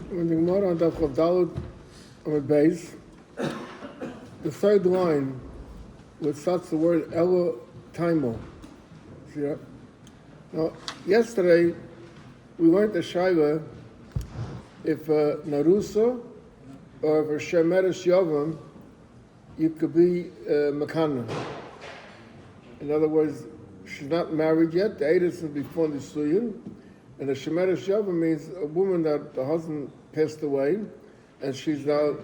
When the Gemara on Daf Chav Daled on the base, the third line, which starts the word Elo Taimo. See that? Now, yesterday we learned the Shaila if Narusa or if a Shemeres Yavam, you could be Makana. In other words, she's not married yet, the Eidus is before the Suyin, and the Shemeres Yavam means a woman that the husband passed away, and she's now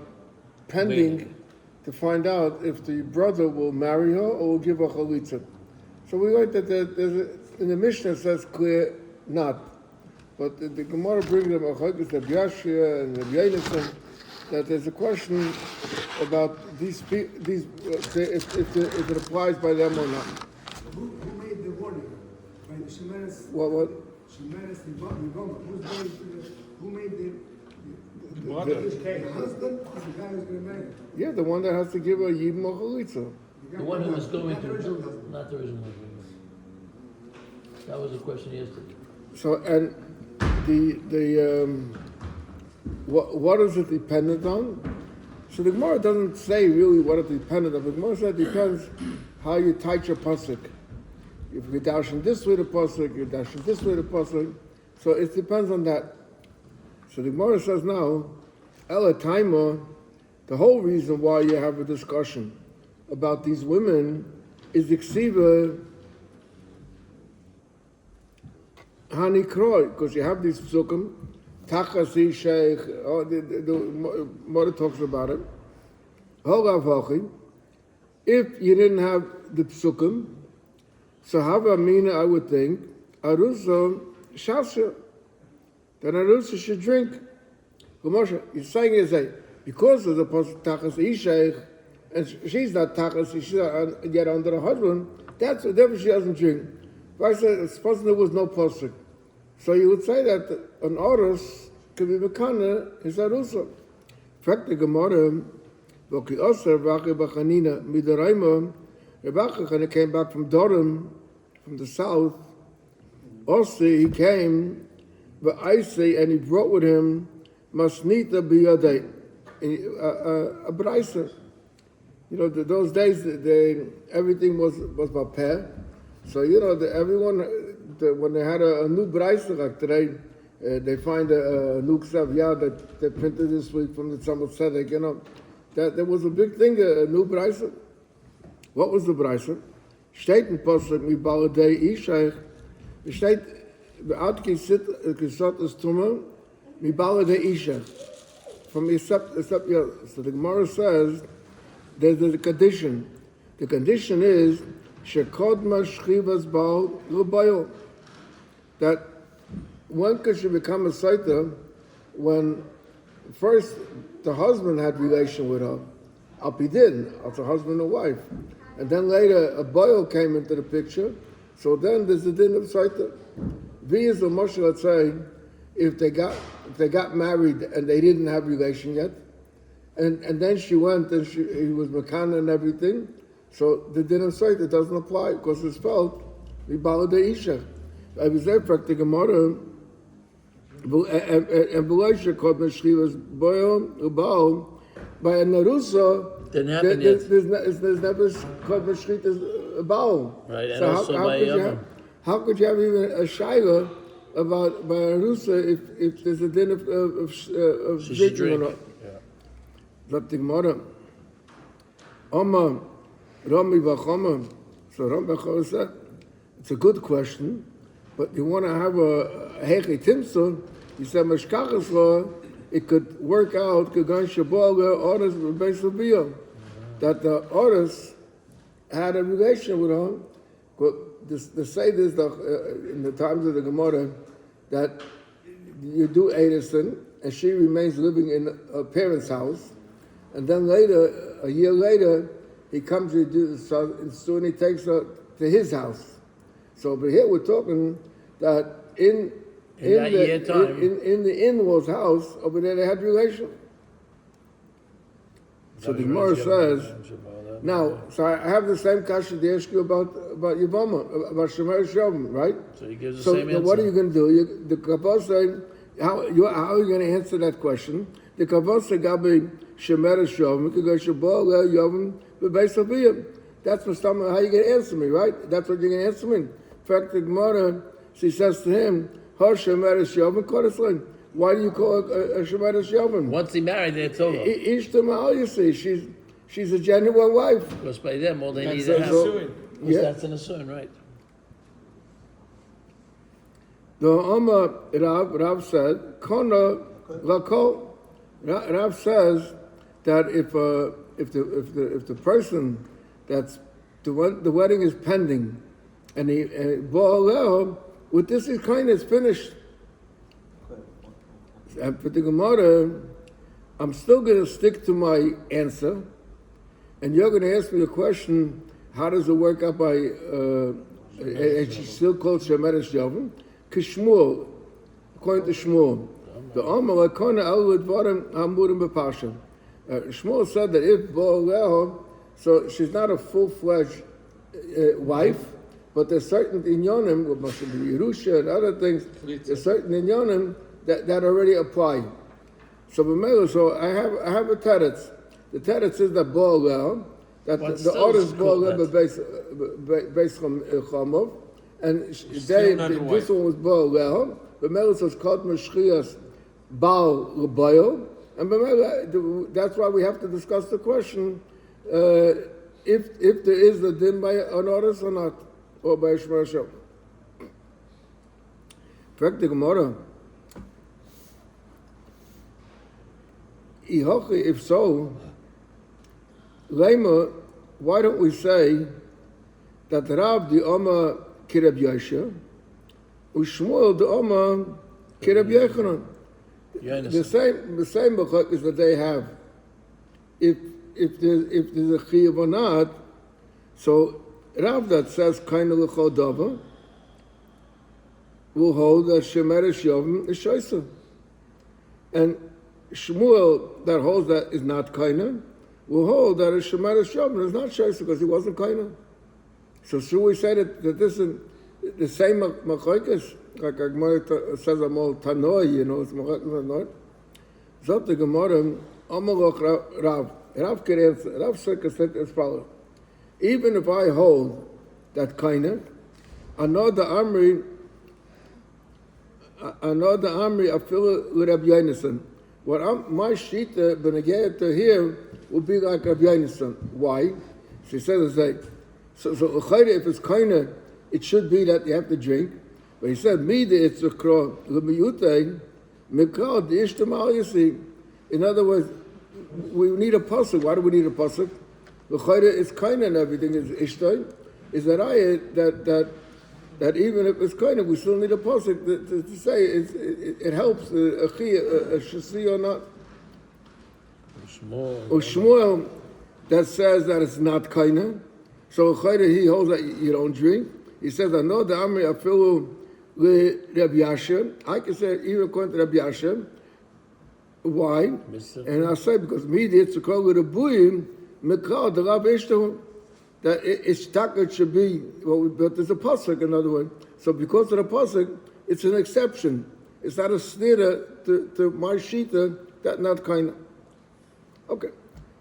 pending to find out if the brother will marry her or will give her chalitza. So we learned that in the Mishnah it says clear not, but the Gemara brings them Achaykus of Yashia and the Yonason that there's a question about these if it applies by them or not. Who made the warning? By the Shemeres? What? Shemeres Yibama. Who made the husband is the guy who's going to marry. Yeah, the one that has to give a yibum or chalitza. The one who was going to do, not the original husband. That was the question yesterday. So, and what is it dependent on? So the Gemara doesn't say really what it's dependent on. The Gemara says it depends how you tight your pasuk. If you're dashing this way the pasuk, you're dashing this way the pasuk. So it depends on that. So the Gemara says now, Ela Taima, the whole reason why you have a discussion about these women is the ksiva Hani Kroy, because you have these psukim, Tachasi Sheikh, the Mother talks about it. If you didn't have the psukim, so Hava Mina, I would think, Arusa Shasha, then Arusa should drink. Moshe, he's saying is that because of the pasuk Tachasi Sheikh, and she's not Tachasi, she's not yet under the husband, that's the difference she doesn't drink. If I said, suppose there was no pasuk, so you would say that an Oros could be Mekana, is Arusa. In fact, the Gemara, Voki Oser, Vachi Bachanina, Midaraima, Rebachachana came back from Dorim, from the south. Osi, he came, but I say, and he brought with him Masnita Biyadei, a Braisa. You know, those days, everything was Bapeh. So, you know, everyone, when they had a new Braisa, like today, they find a new Ksavya that they printed this week from the Tzemach Tzedek, you know, that there was a big thing, a new Braisa. What was the Braisa? Steht in Posuk, mi baladei Ishaich, steht, be'at kisot es tumah, mi baladei Ishaich. From except, so the Gemara says, there's a condition. The condition is, shekodma shchivas bal l'bayo. That one should become a saita when first the husband had relation with her, alpidin, as a husband and wife, and then later a boil came into the picture. So then there's a din of saita. V is the Moshe, let's say, if they got married and they didn't have relation yet, and then she went and he was makana and everything. So the din of saita doesn't apply because it's spelled v'bala de'isha. I was there for the Gemara. And Beloisha called Meshchivas Boil Ubal by a Narusa. Didn't happen yet. There's never called Meshchivas Ubal. Right, and so also how could you have even a shaila about by a Narusa if there's a din of drinking or not? That's the Gemara. Oma Rami Vachoma. So Rami Vachoma said, it's a good question, but you want to have a Hechi Timson. He said, Meshkachas law, it could work out, Kagan Shaboga, Oris, Beisabiyah, that the Oris had a relation with him. They say this in the times of the Gemara, that you do Edison, and she remains living in her parents' house, and then later, a year later, he comes to do the son, and soon he takes her to his house. So over here we're talking that in the in-laws' house, over there they had relation. So the Gemara says, now, so I have the same kasha to ask you about Yavama, about Shemeres Yavam, right? So he gives the same answer. So what are you going to do? The Kabbalah saying, How are you going to answer that question? The kavasa gabi shemeres yovim because shabal yovim bebeis aviyim. That's how you're going to answer me, right? That's what you're going to answer me. In fact, the Gemara, she says to him, "Har shemeres yovim kodeslin." Why do you call it a shemeres yovim? Once he married, it's over. Ishta ma'al, you see, she's a genuine wife. Because by them, all they need That's to have. Yeah. That's an assume, right? The Rav said, "Kona lakol." Rav says that if the person that's the wedding is pending, and he with this is kind of finished. And for the Gemara, I'm still going to stick to my answer, and you're going to ask me the question: how does it work out by? And she's still called Shemeres Yovim. Kishmul, according to Shmuel, the Omer Kona Al Dvarim Hamurim B'Pasha. Shmuel said that if Bo'aleho, so she's not a full-fledged wife, but there's certain inyonim, what must be Yerusha and other things, there's certain inyonim that already apply. So I have a teretz. The teretz is that Bo'aleho, that the order is Bo'aleho Beis Chomov, and this one was Bo'aleho. B'melos was called Meshchias Baal L'Bayel, and that's why we have to discuss the question if there is a din by an orders or not, or by a Shemar Shov. Fact the Gemara. If so, Lema, why don't we say that Rav the Oma Kirab Yosha, Ushmuel the Oma Kirab Yechanan? The same b'chok is that they have. If there's a chiyuv or not, so Rav that says kind of l'chol dava will hold that shemeres yovim is shoysa, and Shmuel that holds that is not kaina will hold that a shemeres yovim is not shoysa because he wasn't kaina. So should we say that this is the same machlokes? Like Gemara says, "I'm all tanoi," you know, it's machlokes. Zot the Gemara, Amalok Rav. Rav can answer. Rav said as follows: even if I hold that kaina, another amri, I feel with Rabbi Yonason. What my shita benegayat to here will be like Rabbi Yonason. Why? She says so if it's kaina, it should be that you have to drink. But he said, it's a kro l'miyutei mikal the ishtamal yasi. In other words, we need a pasuk. Why do we need a pasuk? The chayre is kaina and everything is ishtay. Is that that even if it's kaina, we still need a pasuk to say it helps a shasi or not. Shmuel that says that it's not kaina. So chayre he holds that you don't drink. He says, I know the Amri Afilu Rabbi Yashem. I can say even according to Rabbi Yashem. Why? And I say because media it's a call with a buim mekal the Rav Ishtahu that it's taka should be but there's a pasuk in other words. So because of the pasuk, it's an exception. It's not a snira to my shita that not kind of. Okay,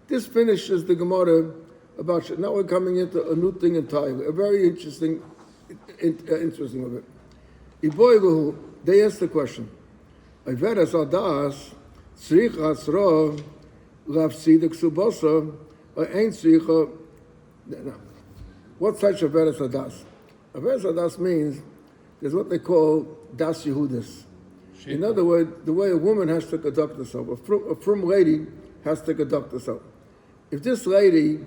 this finishes the Gemara about now we're coming into a new thing entirely, a very interesting of it. They asked the question, Iveres Adas, Tzrich Asra, Rav Sidik Subasa, or Ein Tzricha. What's such Iveres Adas? Iveres Adas means there's what they call Das Yehudis. In other words, the way a woman has to conduct herself, a frum lady has to conduct herself. If this lady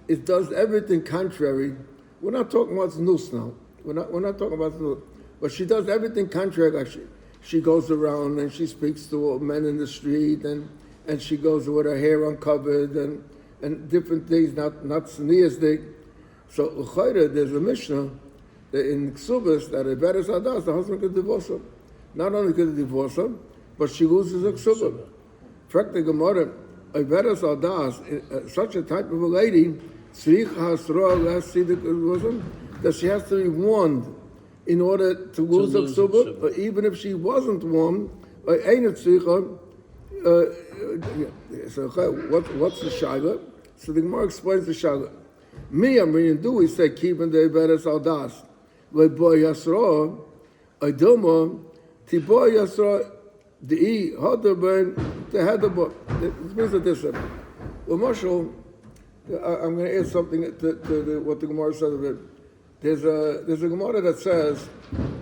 it does everything contrary, we're not talking about nus now. We're not talking about nus. But she does everything contrary. Like she goes around and she speaks to men in the street and she goes with her hair uncovered and different things, not sneezing. So there's a Mishnah that in Ksubas that Iveres Adas, the husband could divorce her. Not only could he divorce her, but she loses her Ksubah. Fact the Gemara, Iveres Adas, such a type of a lady, that she has to be warned in order to lose her ksubah, but even if she wasn't warned, So what's the shaila? So the Gemara explains the shaila. Me, I'm reading, do we say keeping the Iberes al das? Like boy Yasra, Idoma, Tiboy Yasra, the E, Hodaburn, the Hedabar. It means that this. Well, Marshall, I'm going to add something to what the Gemara said of it. There's a Gemara that says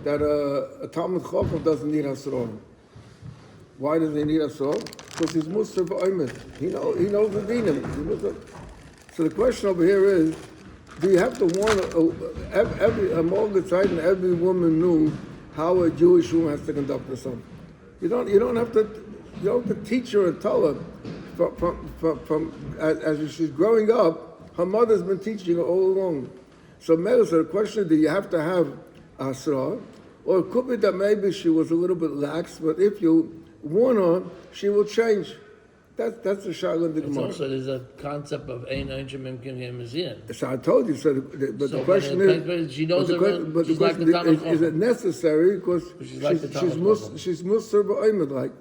that a Talmud Chacham doesn't need Hasra. Why does he need Hasra? Because he's Musar b'Oimid. He knows the dinim. So the question over here is, do you have to warn every and every woman knew how a Jewish woman has to conduct herself? You don't have to teach her and tell her from as she's growing up. Her mother's been teaching her all along. So the question is, do you have to have Asra? Or it could be that maybe she was a little bit lax, but if you warn her, she will change. That's the shayla in the Gemara. Also, there's a concept of ein onshim imkin mizin. So I told you. The question is, she knows is it necessary? Because she's musar b'oimid like.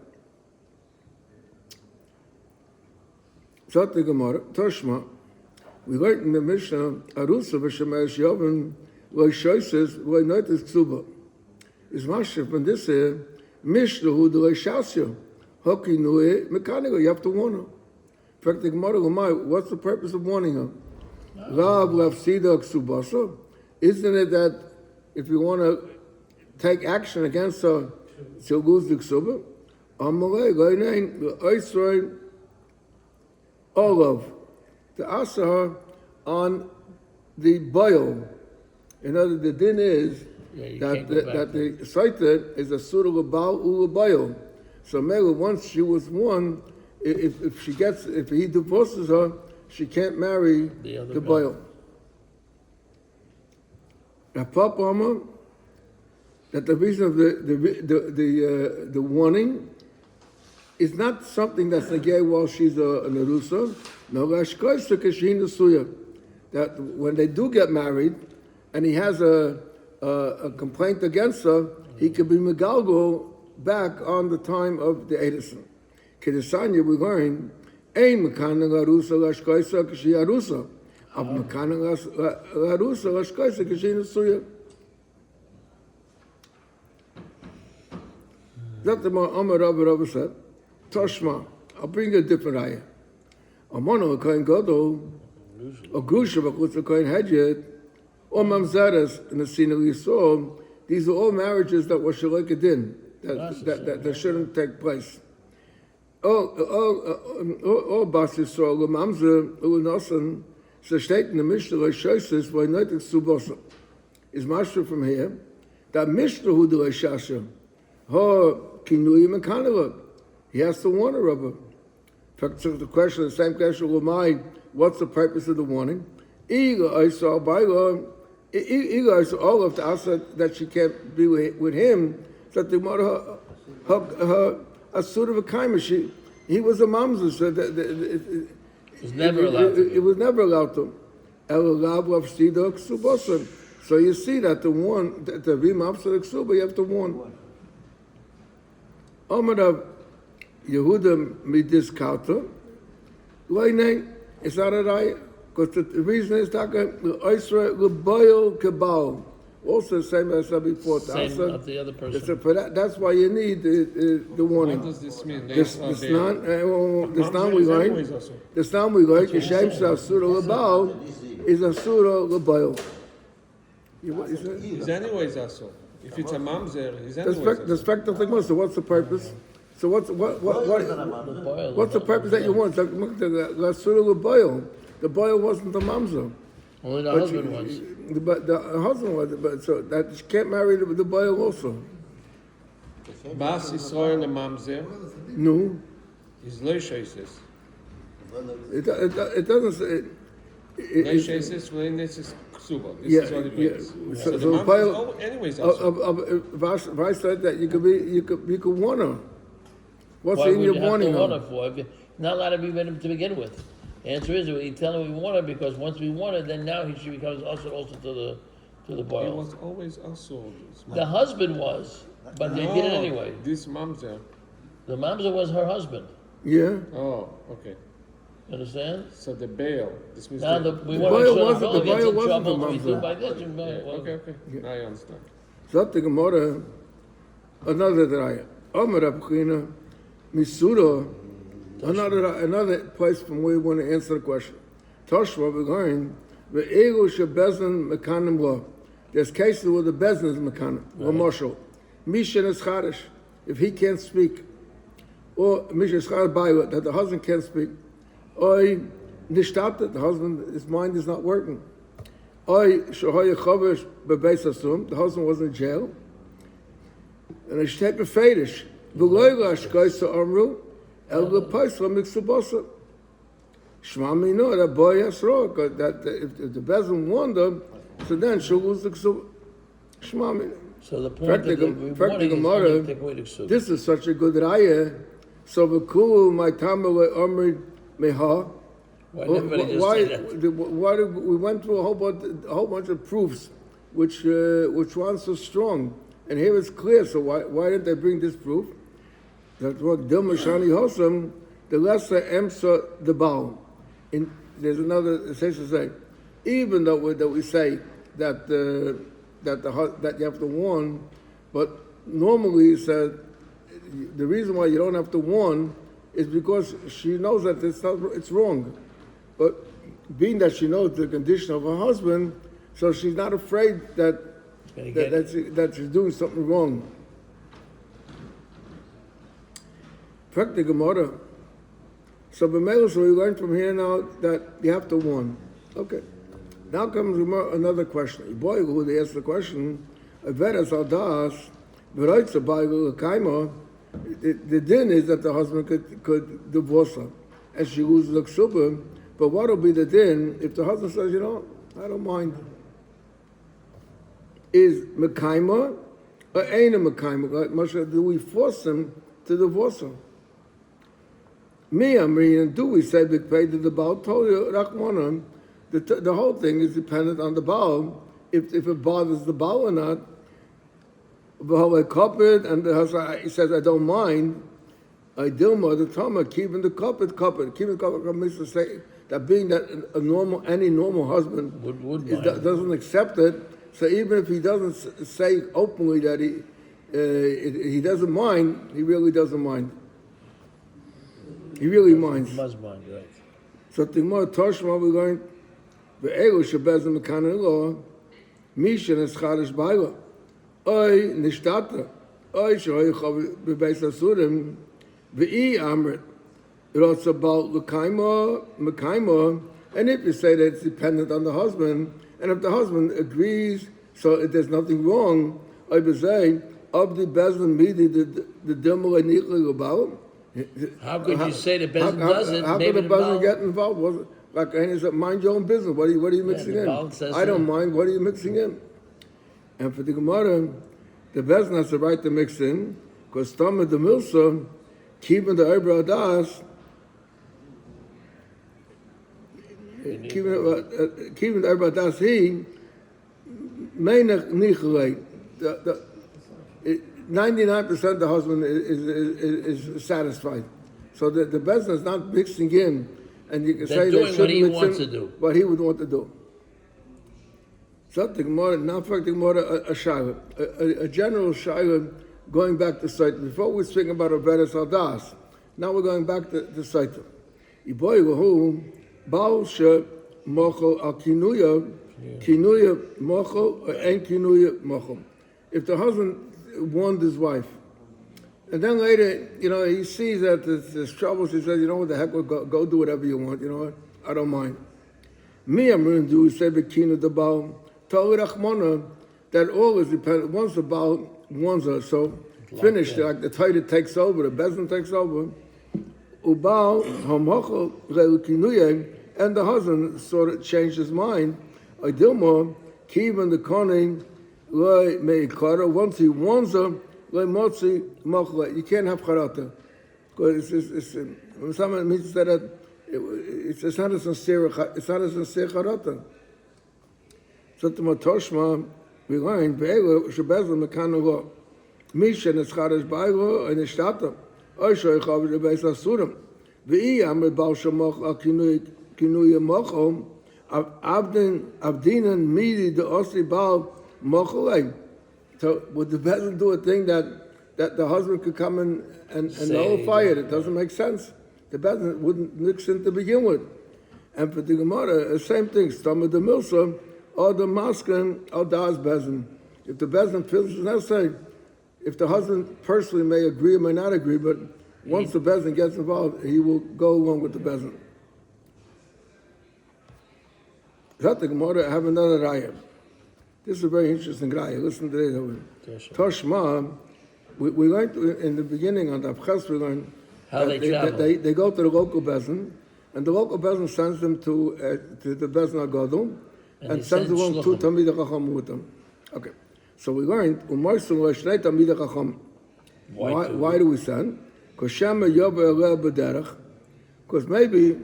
So the Gemara, Toshma, we learned in the Mishnah, Arusa v'shemesh yovin lo'ishoises lo'inotis ksuba. Is mashif from this here, Mishnah hu d'lo'ishasyo. Hoki nui mechanical, you have to warn her. In fact, the Gemara Lamai, what's the purpose of warning her? Rav lafsida ksubasa. Isn't it that if you want to take action against her, she'll lose the ksuba? Amalei goynein l'oisroi olav to ask her on the boil. In other words, the din is that the Sotah is a surah l'bal u'l'boil. So maybe once she was one, if he divorces her, she can't marry the boil. Papa, that the reason of the warning is not something that's negay while she's a nerusa. No, that when they do get married, and he has a complaint against her, he could be megalgo back on the time of the Edison. Kedesanya, we learn, ein mekana larusa lashkoisa k'shi arusa, av mekana larusa lashkoisa k'shi nesuya. That's the Amar Rabbi said. Toshma, I'll bring you a different ayah. Amano l'kohen gadol, or grusha v'chutz l'kohen hedjet, or mamzeres in the scene of Yisrael. These are all marriages that were shalek din. That shouldn't take place. Oh, Bas Yisrael, Mamzer, Unasan, so steht in the Mishnah, Shoises, why not Subosa. Is master from here, that Mishnah who do a Shasha, Ho, Kinuyim and Kanava. He has to warn her of her. In fact, so the question, the same question, what's the purpose of the warning? I saw all of the answer that she can't be with him. That the mother her a sort of a kaimer. He was a mamzer, so it was never allowed to. So you see that the one that the v'mamzer ksuba, you have to warn. Omar Yehuda midis kauta. Why name? It's not a right because the reason is that the oisra l'boil kabal. Also, same as I said before. Same of the other person. For that's why you need the warning. What does this mean? This non we learn. This non we learn. Yishem Surah Labal is a Surah Labal. He's anyways also. If it's a mamzer, he's anyways. The specter thing was. So what's the purpose? So what's the purpose that you want? The Surah Labal. The boil wasn't the mamzer. Only the husband was. But the husband was, but so that she can't marry the boil also. Bas Yisrael the mamzer. No. Is lo sheises. It doesn't say. Lo sheises v'leinesis ksuba. This is what it means. So the mamzer anyways also. If I said that you could warn her. What's in your warning her? You're not allowed to be with him to begin with. The answer is we tell him we want her because once we want her, then now she becomes also to the boil. He was always also. The husband was, but they did it anyway. This mamzer. The mamzer was her husband. Yeah. Oh, okay. You understand? So the bail. This means Now that- we The want to make boy sure wasn't- the the fellow boy gets in wasn't trouble. the We do mamzer. by this. okay. Now I understand. Zat the Gemara, another draya. Omer Abchina, Misuda, another place from where we want to answer the question. Toshva, we're going, Ve'egu shebezin mekanim law. There's cases where the bezin is mekanim, or marshal. Mishan is charish, if he can't speak. Or Mishan is charish by that the husband can't speak. Or nishtatet, the husband, his mind is not working. Or shahoye chavish bebeis asum, the husband was in jail. And I take a fetish. V'loylash goysa amru, el lepaisla mixubasa. Shmami no, that boy has wrong. That if the bezin warned them, so then she'll lose the ksub. Shmami. So the point that we wanted is only take away the ksuba. This is such a good raya. So v'kulu my tamale amrid meha. Why did everybody just say that? Why did we went through a whole bunch of proofs, which one's so strong, and here it's clear. So why didn't they bring this proof? That's what Dilma Shani Hosam, the lesser emsa the baal. There's another says to say, even though we say that that you have to warn, but normally it said the reason why you don't have to warn is because she knows that it's wrong. But being that she knows the condition of her husband, so she's not afraid that she's doing something wrong. Fact the Gemara. So we learn from here now that you have to warn. Okay. Now comes another question. Boy, who they asked the question, the din is that the husband could divorce her, and she loses the ksuba. But what will be the din if the husband says, I don't mind? Is mekaima or ain't a mekaima? Like Moshe, do we force him to divorce her? Me, I'm reading, do we say big pay to the Baal? Told you, Rachmanim, the whole thing is dependent on the Baal. If it bothers the Baal or not, and the husband, he says, I don't mind. I Dilma, the Tama, keeping the carpet. Keeping the carpet means to say that being that any normal husband doesn't accept it. So even if he doesn't say openly that he doesn't mind, he really doesn't mind. He really minds. He must mind, right. So Tigmar Toshma, we're going, Ve'elu shebezin mekanim law, Mishan es charish baila. Oy nishtata. Oy shoy chav bebeis asurim. Ve'i amrit. It's about mekaima. And if you say that it's dependent on the husband, and if the husband agrees, so there's nothing wrong, I would say, of the bezin midi the dimul enichli about. How could you say the bezin doesn't? How could the bezin get involved? Like he said, mind your own business. What are you mixing in? I don't mind. What are you mixing in? And for the Gemara, the bezin has the right to mix in because Tamid the Milsa, keeping the Eibra Das, keeping the Eibra Das, he may not 99% of the husband is satisfied. So the bezin is not mixing in, and you can say doing what he wants to do. What he would want to do. So the Gemara, now for the Gemara, a shayla, a general shayla, going back to Sotah. Before we were speaking about Averes Aldas, now we're going back to Sotah. Iboy who Baal she mocho al kinuya mocho or en kinuya mocho. If the husband warned his wife, and then later, he sees that there's trouble, he says, what the heck, go do whatever you want, what, I don't mind. Me, I'm going to do, say, Bekinu the Baal, Tali Rachmana, that all is dependent, once the Baal warns her, so finished, like the Torah takes over, the Bezin takes over, Ubal, Hamocho, Kinuye, and the husband sort of changed his mind, Idilma, Kivan the Koning, once he warns her, you can't have charata. Because when someone means that it's not a sincere charata. So to Matoshma, we learn, Ve'elu shebezin mekanu lo. Mishan es charish ba'ilo and ishtata. Oishoy Chav the Beis Asurim. V'i Amr Baal Shemoch Al Kinui Mochom Avdinan Midi the Osli Baal Mocholei. So would the Bezdin do a thing that the husband could come and nullify it? It doesn't make sense. The Bezdin wouldn't mix in to begin with. And for the Gemara, the same thing. Stomach the Milsa or the Maskan or Das Bezdin. If the Bezdin feels it's necessary, if the husband personally may agree or may not agree, but once the Bezdin gets involved, he will go along with the Bezdin. That the Gemara, I have another raya. This is a very interesting raya. Listen to this. Toshma, we learned in the beginning on the Abchas, we learned how they travel. They go to the local Bezdin, and the local Bezdin sends them to the Bezdin Agadol, and sends along two Talmidei Chacham with them. Okay. So we learned, why do we send? Because maybe,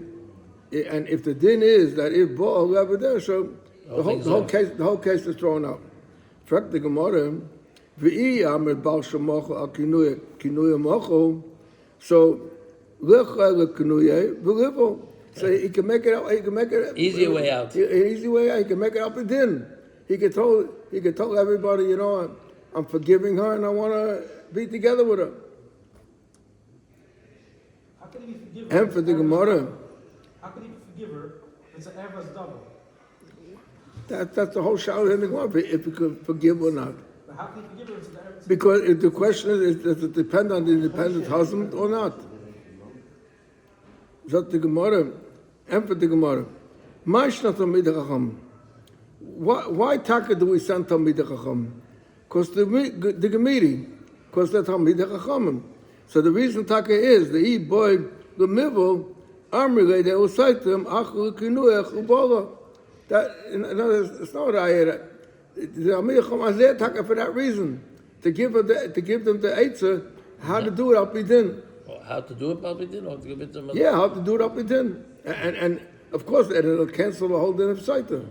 and if the din is that if Bo'al Lev so the whole case is thrown out. Fact the Gemara, so so he can make it out. He can make it easier way out. Easy way out. He can make it out the din. He could tell everybody, you know, I'm forgiving her and I want to be together with her. How can he forgive her? And for the Gemara. How can he forgive her if it's an Eva's double? That's the whole shout in the Gemara, if you could forgive or not. But how can he forgive her if it's an Eva's? Because if the question is, does it depend on the independent husband or not? Zot the Gemara, and for the Gemara. Why Taka do we send Talmidei Chacham? Because the Gemiri, because they're Talmidei Chachamim. So the reason Taka is the boy the middle Amrile they will say to him Achul Kinuach Ubola. That it's not raya. The Talmidei Chacham is there Taka for that reason to give them the eitzah how to do it up within. How to do it up within, or to give it to them? Yeah, how to do it up within, and of course it'll cancel the whole din of Saita.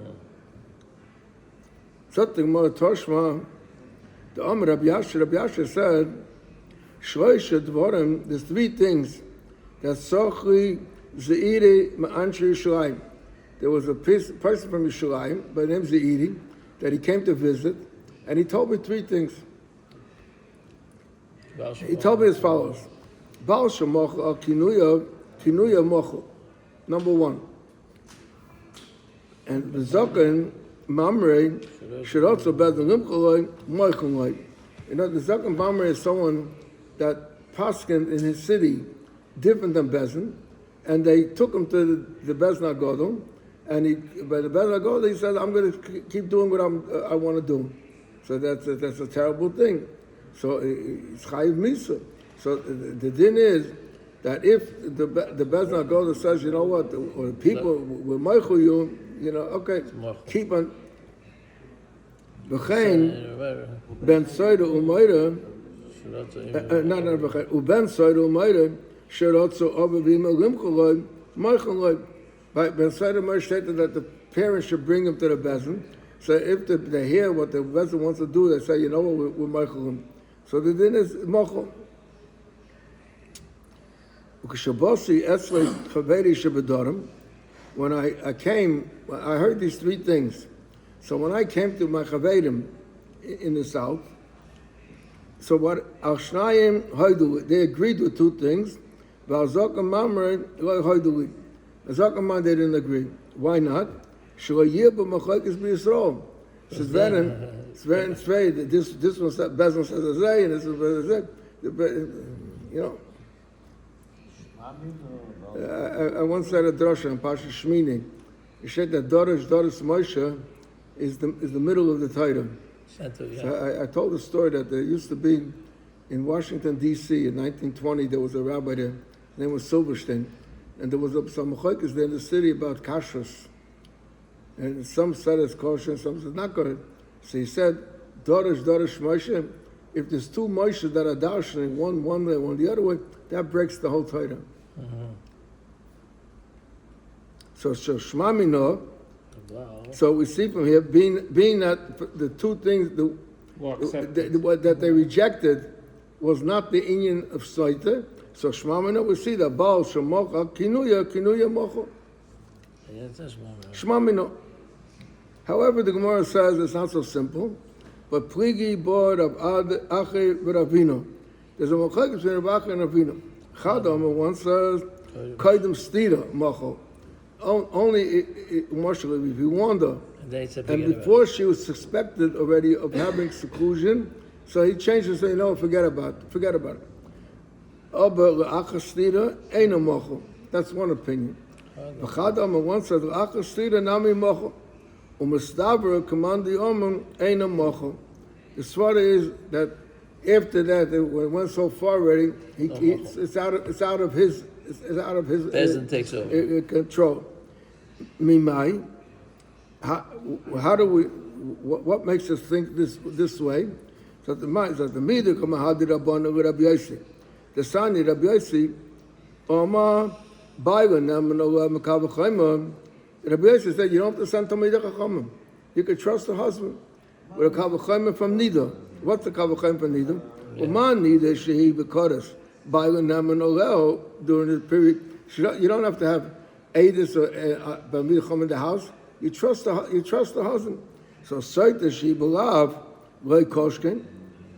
Something more Toshma, the Amr Rabbi Yasher said, Shloisha Dvorim, there's three things that Sochi Zeiri Ma'anshi Yishalayim. There was a person from Yishalayim by the name Zeiri that he came to visit, and he told me three things. He told me as follows. Baal Shemoch al Kinuya Mochel. Number one. And the Zokan Mamre should also be the Limchaloi Moichaloi. You know, the Zokan Mamre is someone that paskin in his city different than Bezin, and they took him to the Bezin Agodom, and by the Bezin Agodom he said, I'm going to keep doing what I want to do. So that's a terrible thing. So it's Chayiv Misa. So the din is that if the Bezin Agodom says, you know what, or the people will Moichel you know, okay, keep on. V'chein ben Soida u'Moira, not v'chein u'ben Soida u'Moira sherotzo obavim elimcholoi moicheloi. By ben Soida u'Moira stated that the parents should bring him to the Bezin. So if they hear what the Bezin wants to do, they say, you know what, we're moichelim. So the din is mochel. Ukeshabosi etzlei chaveri shebedorim. When I came, I heard these three things. So when I came to my chaverim in the south, so what al shnayim hoidu, they agreed with two things. But Zokam Mamre lo hoidu. Zokam Mamre they didn't agree. Why not? Shloyir b'machokes b'Yisrael. Says Veren Svei. This one said Bezin says a zay, and this one says a zay. You know. I once said a drasha in Pasha Shmini. He said that Doris Moshe is the middle of the Torah. So I told a story that there used to be in D.C. in 1920. There was a rabbi there. His name was Silverstein, and there was some mechoikos there in the city about kashrus. And some said it's kosher, and some said not kosher. So he said, Doris Moshe. If there's two Moshe that are darshaning, one way, one the other way, that breaks the whole Torah. Mm-hmm. So Shema Mino. So we see from here, being that the two things that they rejected was not the inyan of Soita, So Shmamina, we see that Baal Shemocha Kinuya Mocha. Yeah, that's more. Shmamina. However, the Gemara says it's not so simple. But Pligi board of Ache Ravino. There's a Mochek between Rav Ache and Ravino. Chadam one says Kaidem Stira Mocha. Only emotionally if you wander. And before she was suspected already of having seclusion, so he changed and said, no, forget about it. That's one opinion. Chadam one says Ache Stira Nami Mocha. Umastaber commandi omen eina mochel. The svara is that after that, when it went so far already, it's out of his Bezin takes over. Control. Mimai. How do we? What makes us think this way? So the midah come hadi rabbanu with Rabbi Yossi. The sani Rabbi Yossi, Oma Byron namanola mekavachayma. Rabbi Yossi said, you don't have to send Talmidei Chachamim. You can trust the husband. With a Kavachayim from Nida. What's the Kavachayim from Nida? Uman Nida Shehi B'Kodesh. Ba'ilin Naman Oleo during the period. You don't have to have Eidus or Talmidei Chachamim in the house. You trust the husband. So Sotah Shehi B'Lav Loi Koshkin.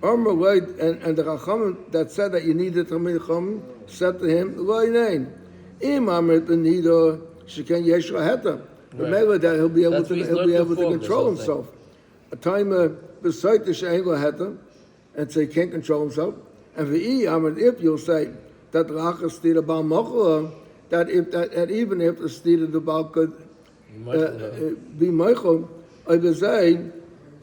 And the Chachamim that said that you needed Talmidei Chachamim said to him, Loi Nein. Im Amrit B'Nida she can yeshua heta. Remember that he'll be able to control himself. A time beside the she'engo heta, and so he can't control himself. And if you'll say that lacha stira bal mochel, that even if the stira the bal could be mochel, I would say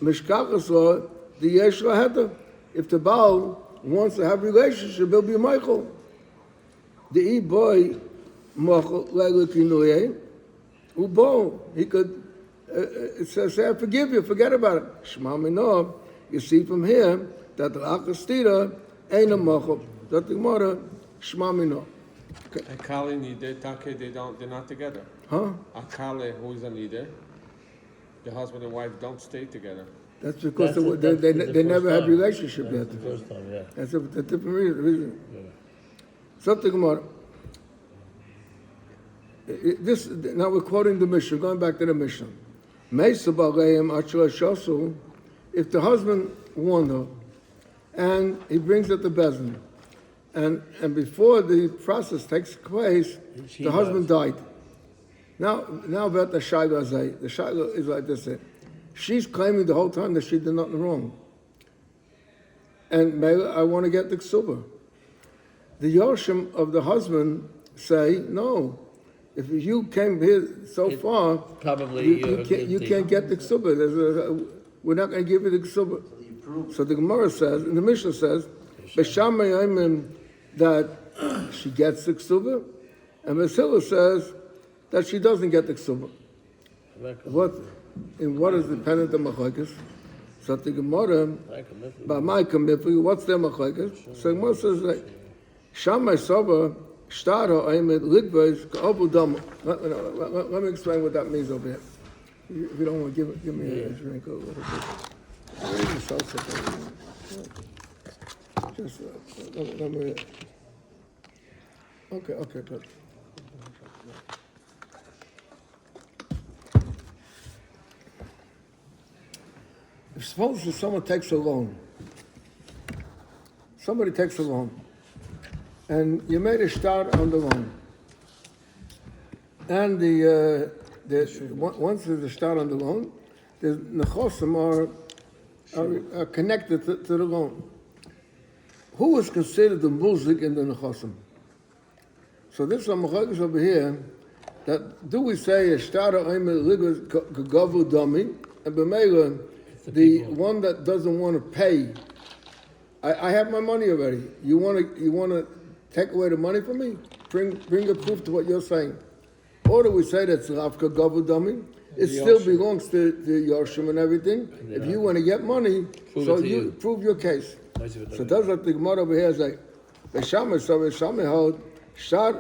mishkachas law the yeshua heta. If the bal wants to have relationship, he'll be mochel. The boy. He could say, I forgive you, forget about it. Shema Minor, you see from here that the Akastira ain't a mochel. That the Gemara, Shema Minor. Akali Nide, Take, they're not together. Huh? Akali, who is a Nide, the husband and wife don't stay together. That's because they never had a relationship yet. The first time, yeah. That's a different reason. So the Gemara. Now we're quoting the Mishnah, going back to the Mishnah. If the husband warned her, and he brings it to Bezin, and before the process takes place, the husband died. Now about the Shaila, the Shaila is like this: she's claiming the whole time that she did nothing wrong, and I want to get the ksuba. The Yoshim of the husband say no. If you came here so far, probably you can't get the ksuba. We're not going to give you the ksuba. So the Gemara says, and the Mishnah says, that she gets the ksuba, and Vasila says that she doesn't get the ksuba. What is dependent on machlokes? So the Gemara, by my commitment, what's their machlokes? So the Gemara says like, Shammai Soba. Let me explain what that means over here. If you don't want to give me a drink a little bit. Just let me. Okay, good. If suppose someone takes a loan, somebody takes a loan. And you made a start on the loan. And once there's a start on the loan, the nechosim are connected to the loan. Who is considered the muzik in the nechosim? So this is a machlokes over here. That do we say a start on ligas kagavu dami, and b'meila the one that doesn't want to pay. I have my money already. You want to take away the money from me? Bring a proof to what you're saying. Or do we say that Ravka Gavu Dami? It still belongs to Yoshim and everything. If you want to get money, you prove your case. So that's what the Gemara over here is like. Beshama hold Shar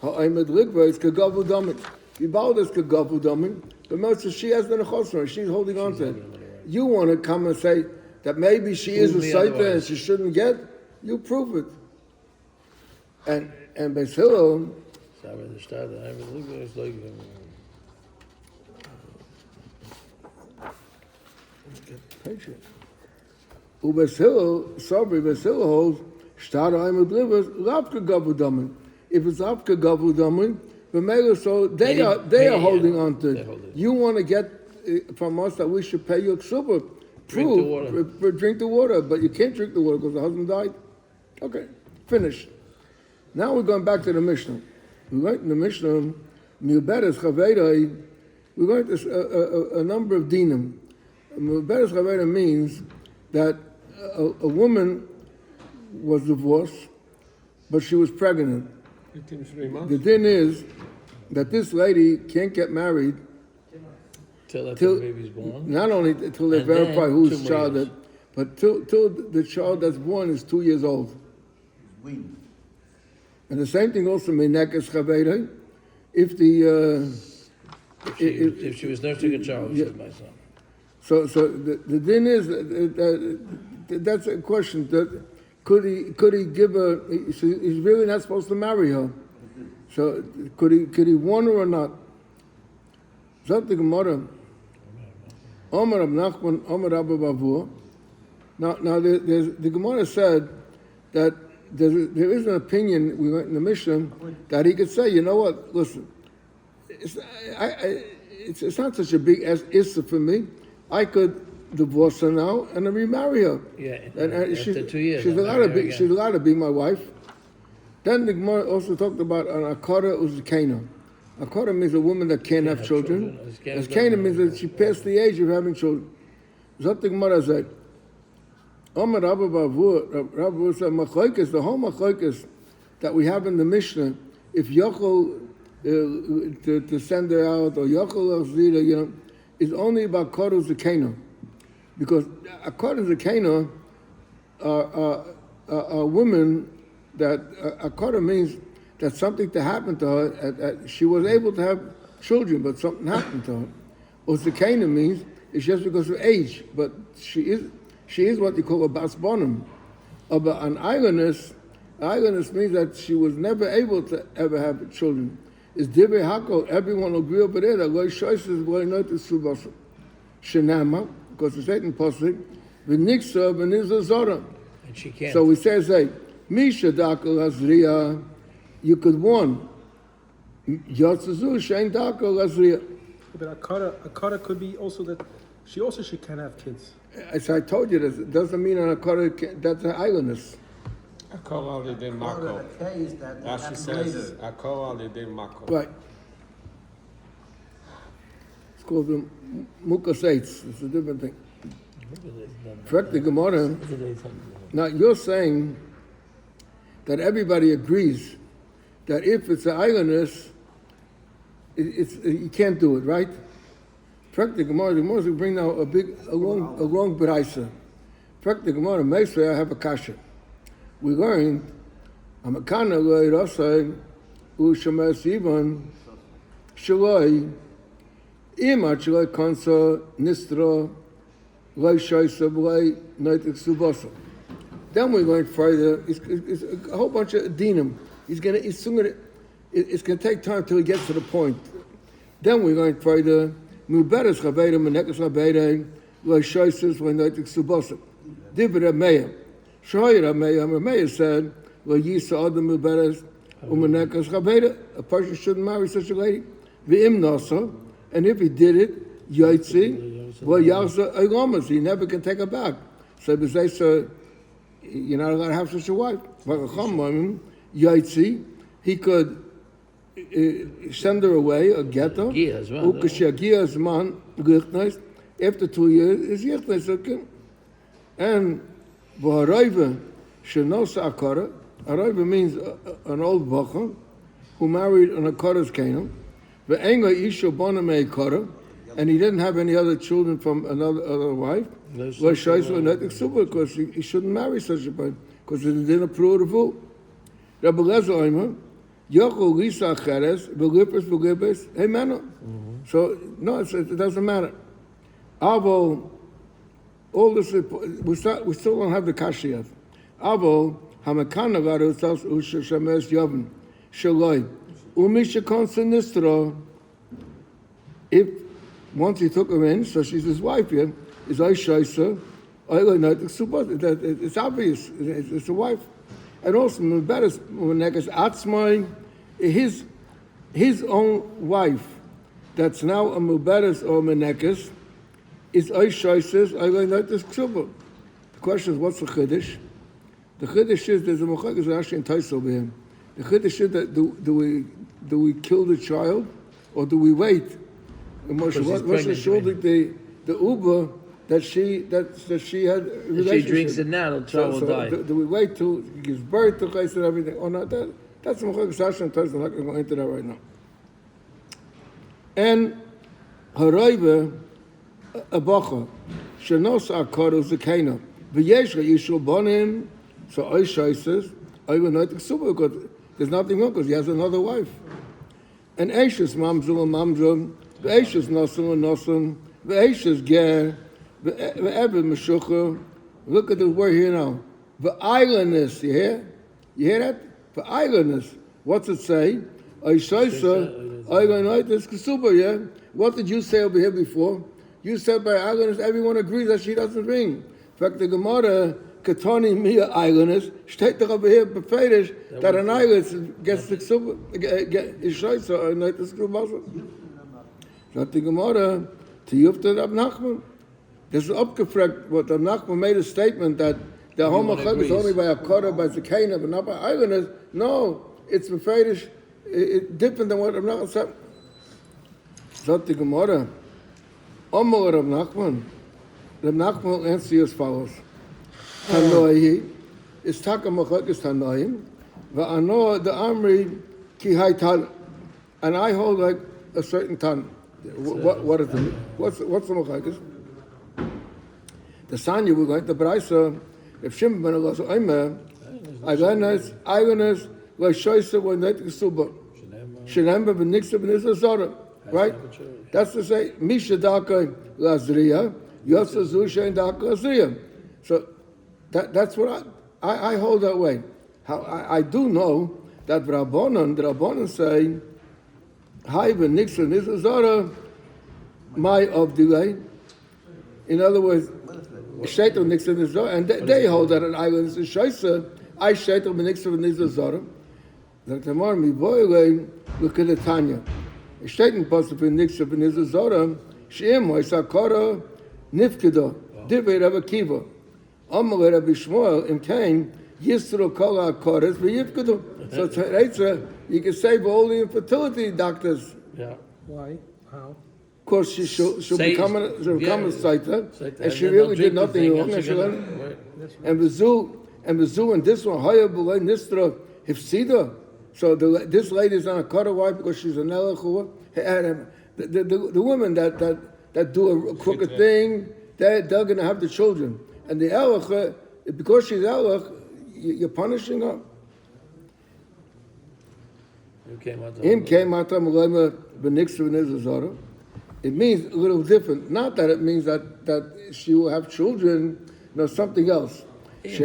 ha'aymed likva is Kagavu Dami. Yibal is Kagavu Dami. But most she has the nechosra. She's holding on to it. You want to come and say that maybe she is a Saita and she shouldn't get? You prove it. And Beis Hillel, Beis Hillel holds, if it's Afka Gavu Damin, so they are holding on to it. You want to get from us that we should pay you a ksuba. Drink the water, but you can't drink the water because the husband died. Okay, finished. Now we're going back to the Mishnah. We went in the Mishnah, Milberes Chaveiroi, we went a number of dinim. Milberes Chaveiroi means that a woman was divorced, but she was pregnant. The din is that this lady can't get married till the baby's born. Not only till they verify whose child it, but till the child that's born is 2 years old. And the same thing also menekes chaveiroi. If she was nursing a child, said my son. So the din is that's a question. That could he give her? He's really not supposed to marry her. So could he warn her or not? Zot the Gemara. Omer Rab Nachman, Omer Rabba Bavur. Now the Gemara said that there is an opinion, we went in the Mishnah, that he could say, you know what, listen, it's not such a big issue for me. I could divorce her now and then remarry her. Yeah, and after 2 years. She's allowed to be my wife. Then the Gemara also talked about an akara uzkena. Akara means a woman that can't have children. Azkena means that she passed the age of having children. Zot the Gemara said, Omer Rabba Bavur said, Machoikis, the whole Machoikis that we have in the Mishnah, if Yochel to send her out, or Yochel Azira, is only about Koruz Zakena. Because Koruz Zakena are women that, Akara means that something to happen to her, she was able to have children, but something happened to her. Or Zakena means it's just because of age, but she is what they call a bas bonum. But an islandess means that she was never able to ever have children. It's divrei hakol, everyone will agree over there that loy shoyses loy notis subasa. Shenama, because it's Satan posik, v'niksa v'nizah zora. And she can't. So we say, Misha dakol azriya, you could warn. Yotzazu shein dakol azriya. But akara could be also that she can't have kids. As I told you, it doesn't mean an akara that's an islandess. Akara l'idei mako. Rashi says akara l'idei mako. Right. It's called the mukaseitz. It's a different thing. Correct the Gemara. Now you're saying that everybody agrees that if it's an islandess, you can't do it, right? Correct the Gemara will bring now a long beraisa. Correct the Gemara, Meisvei, I have a kasha. We learned, Amakana loy rasai, Ushamer sivan, Shaloi, Ima Shaloi kansa, Nistra, loy shaisa, loy noitik subasa. Then we went further, it's a whole bunch of dinim. It's going to take time till he gets to the point. Then we went further, Muberes Chaveira, Menekes Chaveira, loy shaisas, loy noitik subasa. Divra Meya. Shoyer Meya said, "Well, Yisa Adam Muberes Umanekas Chaveira. A person shouldn't marry such a lady. V'im Nasa, and if he did it, Yaitzi, well, Yasa Egomas, he never can take her back. So they say, you're not allowed to have such a wife. Yaitzi, he could send her away or get her. After 2 years, is Yichnes, okay? And V'harayva shenosa akara. Harayva means an old bacha who married an akara's kena. V'enga isha bona me'akara, and he didn't have any other children from another wife. V'shayso netik super, because he shouldn't marry such a person because he didn't approve the vote. Rabbi Lezer Omer, Yochel Lisa Acheres, V'lipes, hey mano. So no, it doesn't matter. Avo. All this, we still don't have the kasha yet. Avo, Hamakana Garutas Usha Shames Yavin. Shaloi. Umisha Consinistra. If once he took her in, so she's his wife here, is I Shaisa, it's obvious, it's a wife. And also, his own wife, that's now a Mubaris or Menekes, is I Shaisa, the question is, what's the Chiddush? The Chiddush is, there's a Mechagis Rashi and Tais over him. The Chiddush is that do we kill the child, or do we wait? What's the shoulder the Uber that she had relationship? If she drinks it now, the child will die. Do we wait till he gives birth to Chais and everything? Or not? That's the Mechagis Rashi and Tais. I'm not going to go into that right now. And Harayve Abacha Shenos Akar Zakena V'Yeshra Yishul Bonim. So Oishai says, I will not super because there's nothing wrong because he has another wife. And Eishas Mamzul and Mamzul, Ve'Eishas Nosun and Nosun, Ve'Eishas Ger, Ve'Ebe Meshucha. Look at the word here now. Ve'Eileness, you hear? You hear that? Ve'Eileness. What's it say? Oishaisa, Eileness Kesuba, yeah? What did you say over here before? You said by Eileness, everyone agrees that she doesn't ring. In fact, the Gemara, Katoni Mia Eileness, steht doch over here befehlish that an Eileness gets the Kesuba, is Shaisa, Eileness Kesuba. Sagt die Gemara, Tiyufta Rab Nachman. This is abgefragt, what Rab Nachman made a statement that the Homachag is only by a Korah, by Zakena, but not by Eileness. No, it's befehlish, different than what Rab Nachman said. Sagt die Gemara, Omar Rab Nachman. Rab Nachman will answer you as follows. Tanoihi, is Takamachak is Tanoim, Va'ano the Amri Ki Haital, and I hold like a certain ton. What is it? What's the Machakis? The Sanya we're going to Braisa, if Shimon ben Allah Oimer, Eilenes, like Shoisa, when they take Suba. Shenemba ben Nixa ben Izazora. Right? That's to say, Misha Daka Lazriya, Yosa Zusha and Daka Lazriya. So that's what I hold that way. I do know that the Rabbanon say, Hai ben Nixa ben Izazora, my of delay. In other words, Shaitan Nixa ben Izazora, and they hold that an island is Shoisa, I Shaitan ben Nixa ben Izazora. The Tamar mi boile, look at the Tanya. Shaitan possibly Nixa ben Izazora, Shem Moisakara, Nifkida, Divi Rabbi Kiva, Amal Rabbi Shmuel, in Cain, Yisro Kala Koras, V'Yifkida. So it's you can save all the infertility doctors. Yeah. Why? How? Of course, she'll become a Saita, and she really did nothing wrong. And the zoo and this one, Haya B'Lei Nistra Hifsida. So this lady is on a cutter wife because she's an elachua. The women that do a crooked thing, they're going to have the children. And the elach, because she's elach, you're punishing her. It means a little different. Not that it means that she will have children, no, something else. And if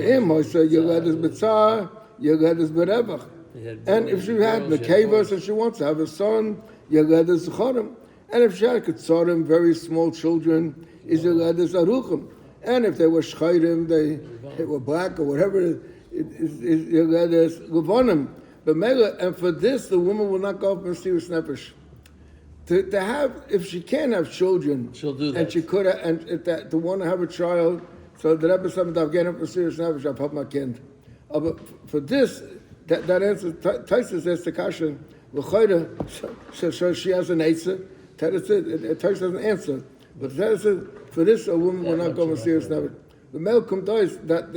she had Mekevas and she wants to have a son, Yagadas Chorim. And if she had Ketzorim, very small children, is Yagadas Aruchim. And if they were Shchayrim, they were black or whatever, it is Yagadas Levonim. But and for this, the woman will not go up and serious nefesh. To have, if she can have children, she'll do that. And she could have, and to want to have a child, so the Rebbe said, "I've getting up for serious nefesh, I've helped my kind." But for this, that answer, Taisus says to Kashan, so she has an answer. Taisus doesn't answer, but Taisus for this, a woman will not go for serious nefesh. The male comes that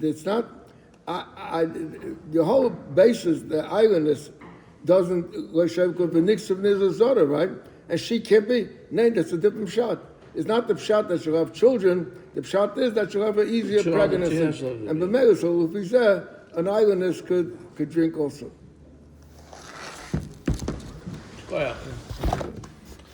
it's not. The whole basis, the islandess doesn't like Shavkot v'Niksov Nizazora, right? And she can't be. No, that's a different shot. It's not the shot that she'll have children. The shot is that she'll have an easier pregnancy. And b'mega, so if he's there, an islandess could drink also. Oh, yeah.